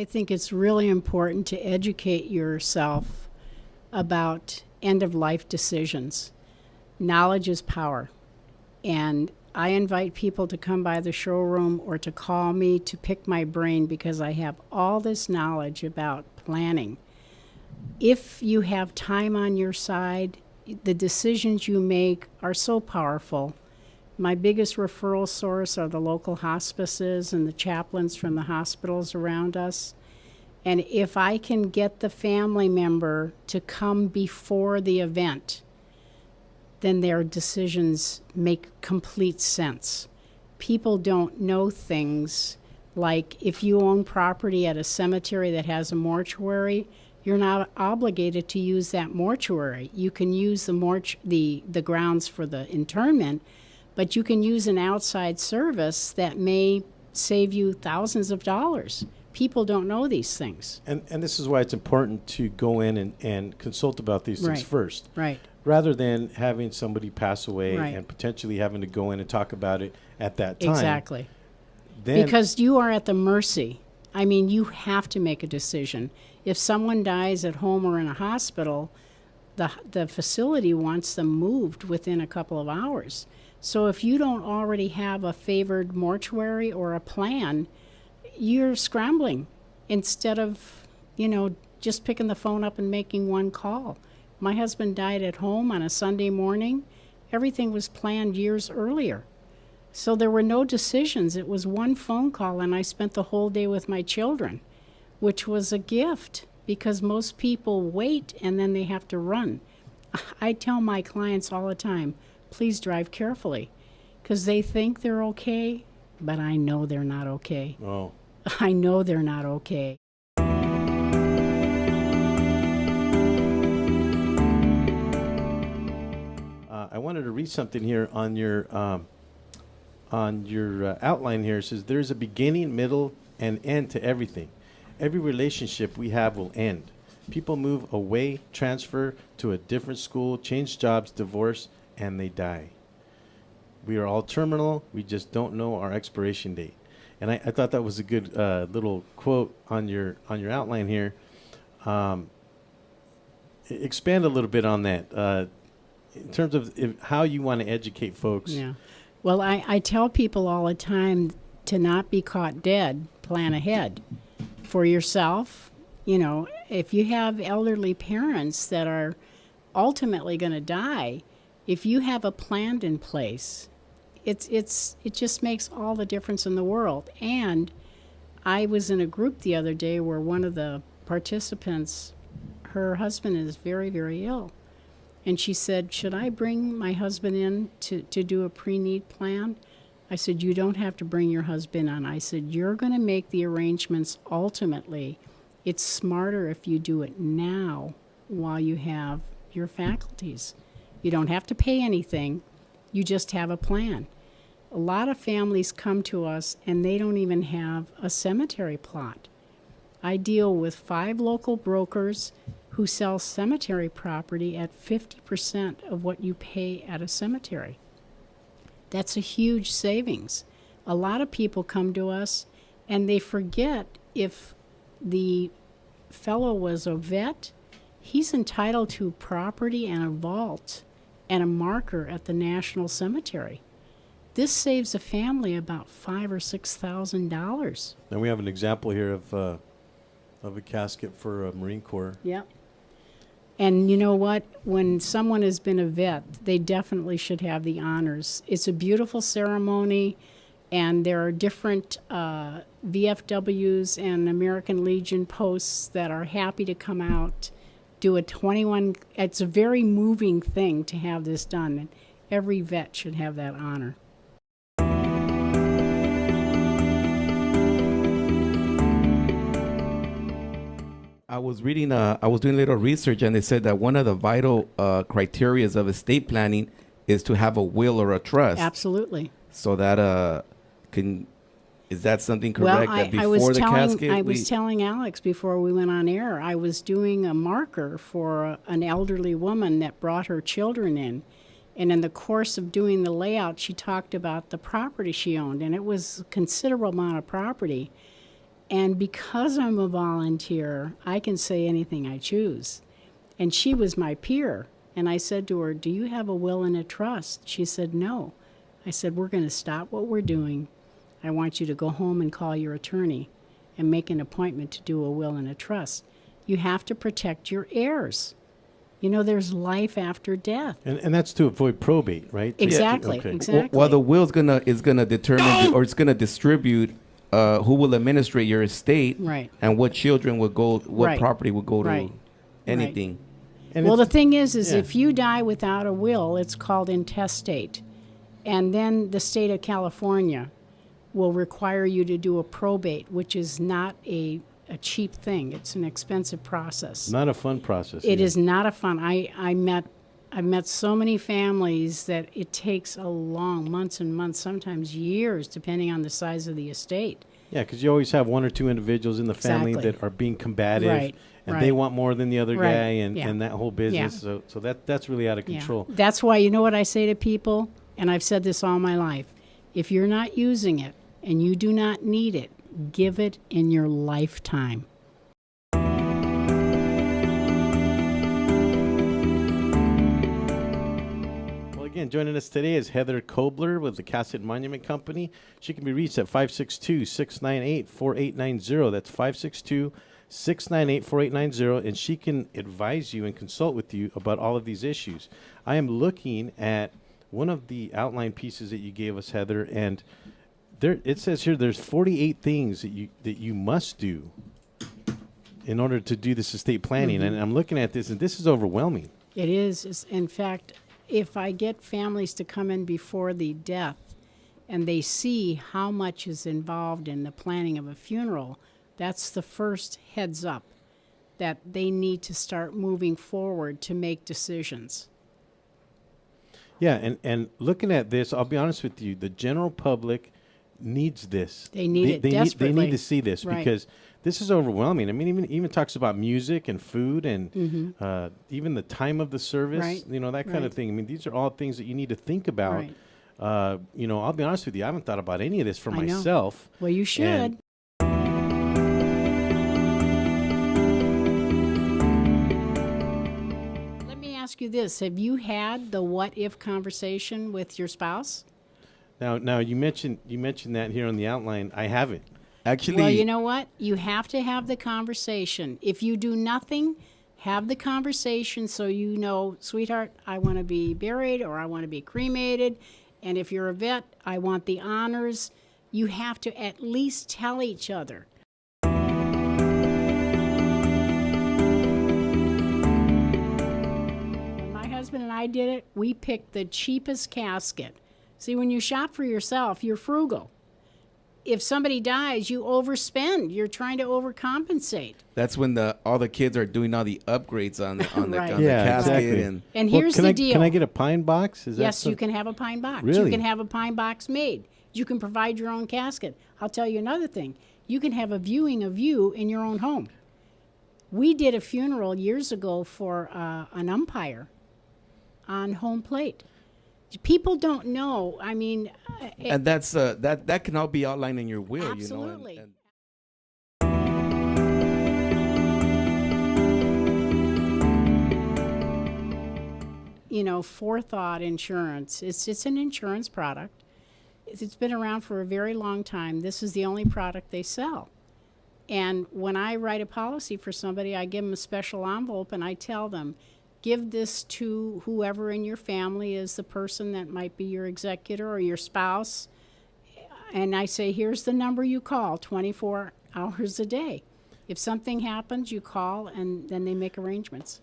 I think it's really important to educate yourself about end-of-life decisions. Knowledge is power. And I invite people to come by the showroom or to call me to pick my brain because I have all this knowledge about planning. If you have time on your side, the decisions you make are so powerful. My biggest referral source are the local hospices and the chaplains from the hospitals around us. And if I can get the family member to come before the event, then their decisions make complete sense. People don't know things like if you own property at a cemetery that has a mortuary, you're not obligated to use that mortuary. You can use the grounds for the internment, but you can use an outside service that may save you thousands of dollars. People don't know these things. And this is why it's important to go in and consult about these things first. Right. Rather than having somebody pass away Right. and potentially having to go in and talk about it at that time. Exactly. Then Because you are at the mercy. I mean, you have to make a decision. If someone dies at home or in a hospital, the facility wants them moved within a couple of hours. So if you don't already have a favored mortuary or a plan, you're scrambling instead of, just picking the phone up and making one call. My husband died at home on a Sunday morning. Everything was planned years earlier. So there were no decisions. It was one phone call, and I spent the whole day with my children, which was a gift because most people wait and then they have to run. I tell my clients all the time, please drive carefully, because they think they're okay, but I know they're not okay. Oh. I know they're not okay. I wanted to read something here on your outline here. It says, there's a beginning, middle, and end to everything. Every relationship we have will end. People move away, transfer to a different school, change jobs, divorce, and they die. We are all terminal. We just don't know our expiration date. And I thought that was a good little quote on your outline here. Expand a little bit on that in terms of how you want to educate folks. Yeah. Well, I tell people all the time to not be caught dead, plan ahead for yourself. If you have elderly parents that are ultimately going to die, if you have a plan in place, it just makes all the difference in the world. And I was in a group the other day where one of the participants, her husband is very, very ill. And she said, should I bring my husband in to do a pre-need plan? I said, you don't have to bring your husband on. I said, you're going to make the arrangements ultimately. It's smarter if you do it now while you have your faculties. You don't have to pay anything. You just have a plan. A lot of families come to us and they don't even have a cemetery plot. I deal with 5 local brokers who sell cemetery property at 50% of what you pay at a cemetery. That's a huge savings. A lot of people come to us and they forget if the fellow was a vet, he's entitled to property and a vault and a marker at the National Cemetery. This saves a family about $5,000 or $6,000. And we have an example here of a casket for a Marine Corps. Yep. And you know what? When someone has been a vet, they definitely should have the honors. It's a beautiful ceremony, and there are different VFWs and American Legion posts that are happy to come out, do a 21. It's a very moving thing to have this done, and every vet should have that honor. I was reading, I was doing a little research, and they said that one of the vital criteria of estate planning is to have a will or a trust. Absolutely. So that is that something correct? Well, that before the casket, I was telling Alex before we went on air, I was doing a marker for an elderly woman that brought her children in. And in the course of doing the layout, she talked about the property she owned, and it was a considerable amount of property. And because I'm a volunteer, I can say anything I choose. And she was my peer. And I said to her, "Do you have a will and a trust?" She said, "No." I said, "We're going to stop what we're doing. I want you to go home and call your attorney and make an appointment to do a will and a trust. You have to protect your heirs. You know, there's life after death." And that's to avoid probate, right? Exactly, Okay. exactly. Well, the will is gonna determine or it's gonna distribute who will administrate your estate, Right. and what children will go, what Right. property will go to Right. anything. And Well, the it's- thing is yeah. if you die without a will, it's called intestate. And then the state of California will require you to do a probate, which is not a cheap thing. It's an expensive process. not a fun process. It either. is not a fun. I've met so many families that it takes a long months and months, sometimes years, depending on the size of the estate. Yeah, because you always have one or two individuals in the family Exactly. that are being combative, Right, and they right. want more than the other Right, guy, yeah. and that whole business. So that's really out of Yeah. control. That's why, you know what I say to people, and I've said this all my life: if you're not using it and you do not need it, give it in your lifetime. Well, again, joining us today is Heather Kobler with the Cassett Monument Company. She can be reached at 562-698-4890. That's 562-698-4890, and she can advise you and consult with you about all of these issues. I am looking at one of the outline pieces that you gave us, Heather, and there it says here there's 48 things that you must do in order to do this estate planning. And I'm looking at this, and this is overwhelming. It is. In fact, if I get families to come in before the death and they see how much is involved in the planning of a funeral, that's the first heads up that they need to start moving forward to make decisions. Yeah, and looking at this, I'll be honest with you, the general public needs this. They need it they desperately. need to see this Right. because this is overwhelming. I mean, even talks about music and food and even the time of the service, Right. that kind of Right. thing. I mean, these are all things that you need to think about. Right. I'll be honest with you, I haven't thought about any of this for I know. myself. Well, you should. And- Let me ask you this. Have you had the what if conversation with your spouse? Now you mentioned that here on the outline. I haven't. Actually, Well, you know what? You have to have the conversation. If you do nothing, have the conversation so you know, sweetheart, I want to be buried or I want to be cremated. And if you're a vet, I want the honors. You have to at least tell each other. When my husband and I did it, we picked the cheapest casket. See, when you shop for yourself, you're frugal. If somebody dies, you overspend. You're trying to overcompensate. that's when all the kids are doing all the upgrades on the Right. on the casket and And Well, here's can the I, deal. Can I get a pine box? Is that Yes, you some- can have a pine box. Really? You can have a pine box made. You can provide your own casket. I'll tell you another thing. You can have a viewing of you in your own home. We did a funeral years ago for an umpire on home plate. People don't know. I mean, and that's that can all be outlined in your will. Absolutely. Forethought insurance. It's an insurance product. It's been around for a very long time. This is the only product they sell. And when I write a policy for somebody, I give them a special envelope and I tell them, give this to whoever in your family is the person that might be your executor or your spouse. And I say, here's the number you call 24 hours a day. If something happens, you call and then they make arrangements.